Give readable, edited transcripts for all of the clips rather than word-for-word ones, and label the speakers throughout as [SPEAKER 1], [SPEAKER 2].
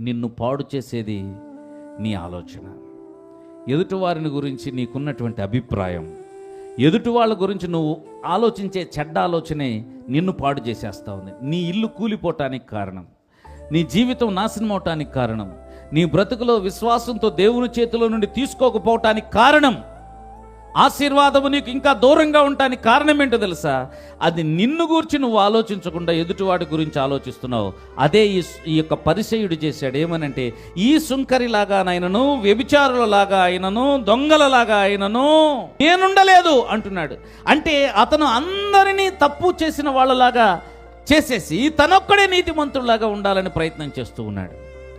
[SPEAKER 1] నిన్ను పాడు చేసేది నీ ఆలోచన, ఎదుటివారిని గురించి నీకున్నటువంటి అభిప్రాయం, ఎదుటి వాళ్ళ గురించి నువ్వు ఆలోచించే చెడ్డ ఆలోచనే నిన్ను పాడు చేసేస్తా ఉంది. నీ ఇల్లు కూలిపోవటానికి కారణం, నీ జీవితం నాశనం అవటానికి కారణం, నీ బ్రతుకులో విశ్వాసంతో దేవుని చేతిలో నుండి తీసుకోకపోవటానికి కారణం, ఆశీర్వాదము నీకు ఇంకా దూరంగా ఉండటానికి కారణం ఏంటో తెలుసా? అది నిన్ను గురించి నువ్వు ఆలోచించకుండా ఎదుటివాడి గురించి ఆలోచిస్తున్నావు. అదే ఈ యొక్క పరిసయ్యుడు చేశాడు. ఏమనంటే, ఈ సుంకరిలాగానైనను, వ్యభిచారులలాగా అయినను, దొంగలలాగా అయినను నేనుండలేదు అంటున్నాడు. అంటే అతను అందరినీ తప్పు చేసిన వాళ్ళలాగా చేసేసి తనొక్కడే నీతిమంతుడిలాగా ఉండాలని ప్రయత్నం చేస్తూ ఉన్నాడు.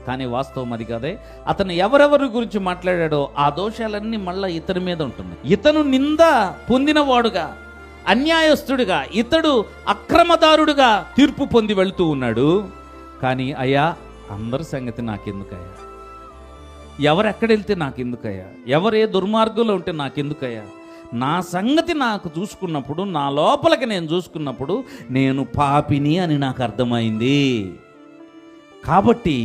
[SPEAKER 1] కానీ వాస్తవం అది కాదే. అతను ఎవరెవరి గురించి మాట్లాడాడో ఆ దోషాలన్నీ మళ్ళీ ఇతని మీద ఉంటుంది. ఇతను నింద పొందినవాడుగా, అన్యాయస్తుడిగా, ఇతడు అక్రమదారుడుగా తీర్పు పొంది వెళుతూ ఉన్నాడు. కానీ అయ్యా, అందరి సంగతి నాకెందుకయ్యా, ఎవరెక్కడెళ్తే నాకెందుకయ్యా, ఎవరే దుర్మార్గంలో ఉంటే నాకెందుకయ్యా, నా సంగతి నాకు చూసుకున్నప్పుడు, నా లోపలికి నేను చూసుకున్నప్పుడు నేను పాపిని అని నాకు అర్థమైంది. కాబట్టి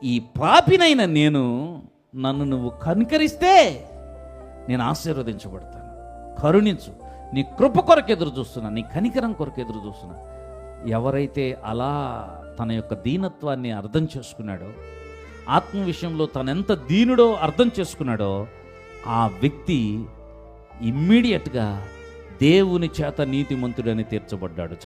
[SPEAKER 1] ఈ పాపినైన నన్ను నువ్వు కనికరిస్తే నేను ఆశీర్వదించబడతాను. కరుణించు, నీ కృప కొరకు ఎదురు చూస్తున్నా, నీ కనికరం కొరకు ఎదురు చూస్తున్నా. ఎవరైతే అలా తన యొక్క దీనత్వాన్ని అర్థం చేసుకున్నాడో, ఆత్మ విషయంలో తనెంత దీనుడో అర్థం చేసుకున్నాడో, ఆ వ్యక్తి ఇమ్మీడియట్గా దేవుని చేత నీతిమంతుడని తీర్చబడ్డాడు.